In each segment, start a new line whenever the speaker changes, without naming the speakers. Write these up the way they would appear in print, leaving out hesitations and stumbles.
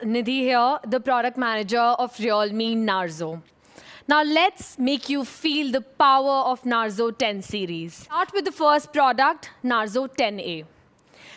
Nidhi here, the product manager of Realme Narzo. Now let's make you feel the power of Narzo 10 series. Start with the first product, Narzo 10A.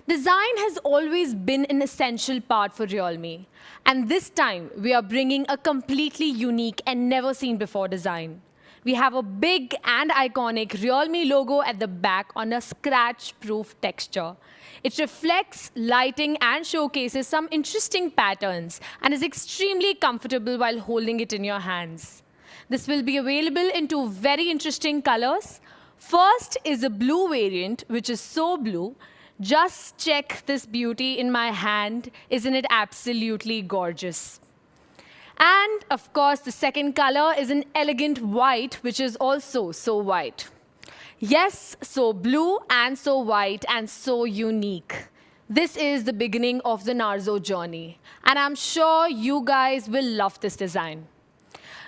Design has always been an essential part for Realme. And this time, we are bringing a completely unique and never seen before design. We have a big and iconic Realme logo at the back on a scratch-proof texture. It reflects lighting and showcases some interesting patterns and is extremely comfortable while holding it in your hands. This will be available in two very interesting colors. First is a blue variant, which is so blue. Just check this beauty in my hand. Isn't it absolutely gorgeous? And of course, the second color is an elegant white, which is also so white. Yes, so blue and so white and so unique. This is the beginning of the Narzo journey. And I'm sure you guys will love this design.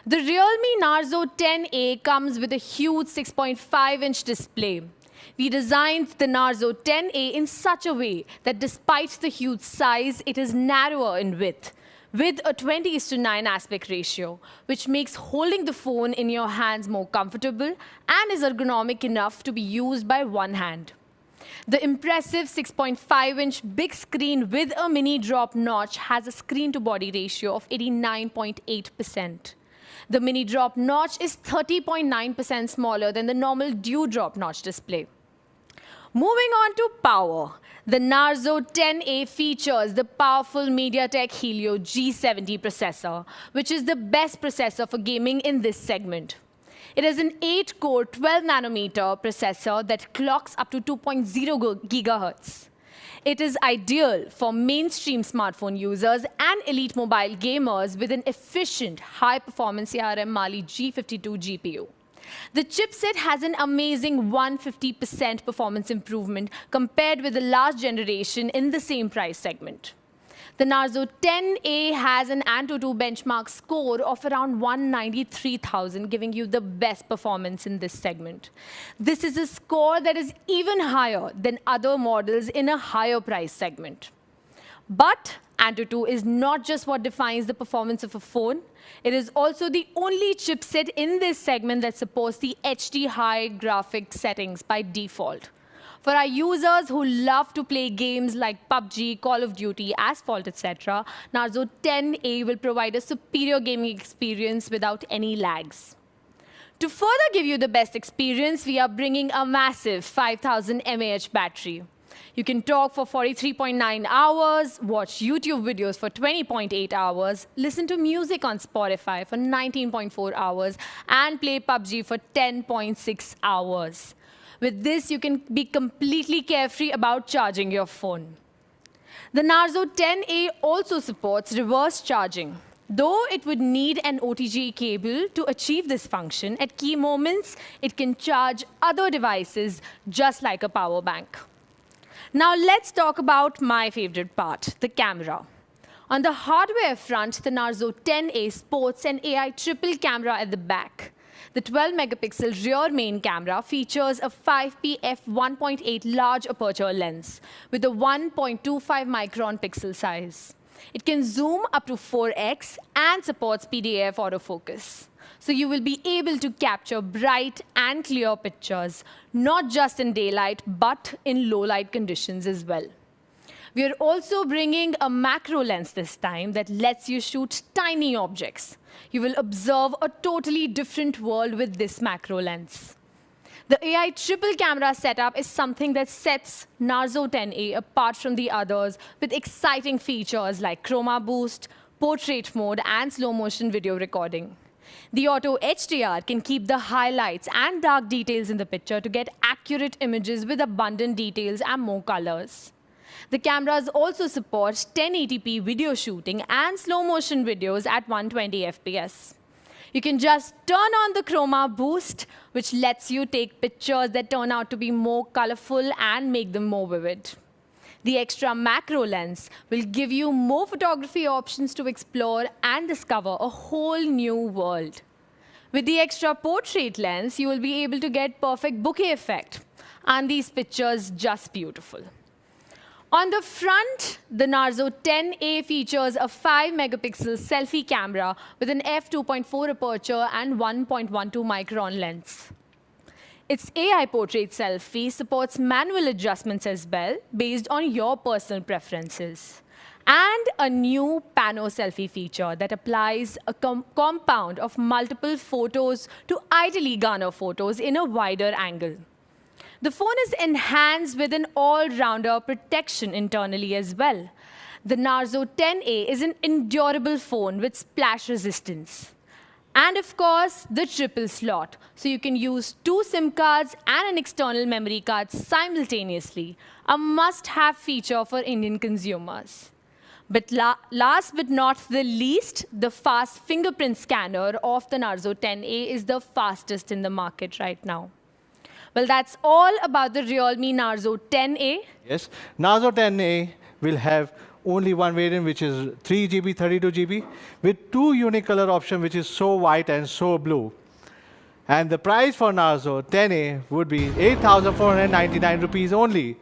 The Realme Narzo 10A comes with a huge 6.5-inch display. We designed the Narzo 10A in such a way that despite the huge size, it is narrower in width, with a 20:9 aspect ratio, which makes holding the phone in your hands more comfortable and is ergonomic enough to be used by one hand. The impressive 6.5-inch big screen with a mini drop notch has a screen-to-body ratio of 89.8%. The mini drop notch is 30.9% smaller than the normal dewdrop notch display. Moving on to power, the Narzo 10A features the powerful MediaTek Helio G70 processor, which is the best processor for gaming in this segment. It is an 8-core 12-nanometer processor that clocks up to 2.0 gigahertz. It is ideal for mainstream smartphone users and elite mobile gamers with an efficient, high-performance ARM Mali G52 GPU. The chipset has an amazing 150% performance improvement compared with the last generation in the same price segment. The Narzo 10A has an Antutu benchmark score of around 193,000, giving you the best performance in this segment. This is a score that is even higher than other models in a higher price segment. But Antutu is not just what defines the performance of a phone. It is also the only chipset in this segment that supports the HD high graphic settings by default. For our users who love to play games like PUBG, Call of Duty, Asphalt, etc., Narzo 10A will provide a superior gaming experience without any lags. To further give you the best experience, we are bringing a massive 5000 mAh battery. You can talk for 43.9 hours, watch YouTube videos for 20.8 hours, listen to music on Spotify for 19.4 hours, and play PUBG for 10.6 hours. With this, you can be completely carefree about charging your phone. The Narzo 10A also supports reverse charging. Though it would need an OTG cable to achieve this function, at key moments, it can charge other devices just like a power bank. Now let's talk about my favorite part, the camera. On the hardware front, the Narzo 10A sports an AI triple camera at the back. The 12-megapixel rear main camera features a 5p f1.8 large aperture lens with a 1.25-micron pixel size. It can zoom up to 4x and supports PDAF autofocus. So you will be able to capture bright and clear pictures, not just in daylight, but in low-light conditions as well. We are also bringing a macro lens this time that lets you shoot tiny objects. You will observe a totally different world with this macro lens. The AI triple camera setup is something that sets Narzo 10A apart from the others with exciting features like chroma boost, portrait mode, and slow motion video recording. The auto HDR can keep the highlights and dark details in the picture to get accurate images with abundant details and more colors. The cameras also support 1080p video shooting and slow motion videos at 120 FPS. You can just turn on the chroma boost, which lets you take pictures that turn out to be more colorful and make them more vivid. The extra macro lens will give you more photography options to explore and discover a whole new world. With the extra portrait lens, you will be able to get perfect bokeh effect. And these pictures just beautiful. On the front, the Narzo 10A features a 5-megapixel selfie camera with an f2.4 aperture and 1.12 micron lens. Its AI portrait selfie supports manual adjustments as well, based on your personal preferences. And a new Pano selfie feature that applies a compound of multiple photos to ideally garner photos in a wider angle. The phone is enhanced with an all-rounder protection internally as well. The Narzo 10A is an endurable phone with splash resistance. And of course, the triple slot. So you can use 2 SIM cards and an external memory card simultaneously. A must-have feature for Indian consumers. But last but not the least, the fast fingerprint scanner of the Narzo 10A is the fastest in the market right now. Well, that's all about the Realme Narzo 10A.
Yes, Narzo 10A will have only one variant, which is 3GB, 32GB, with 2 unique color options, which is so white and so blue. And the price for Narzo 10A would be 8,499 rupees only.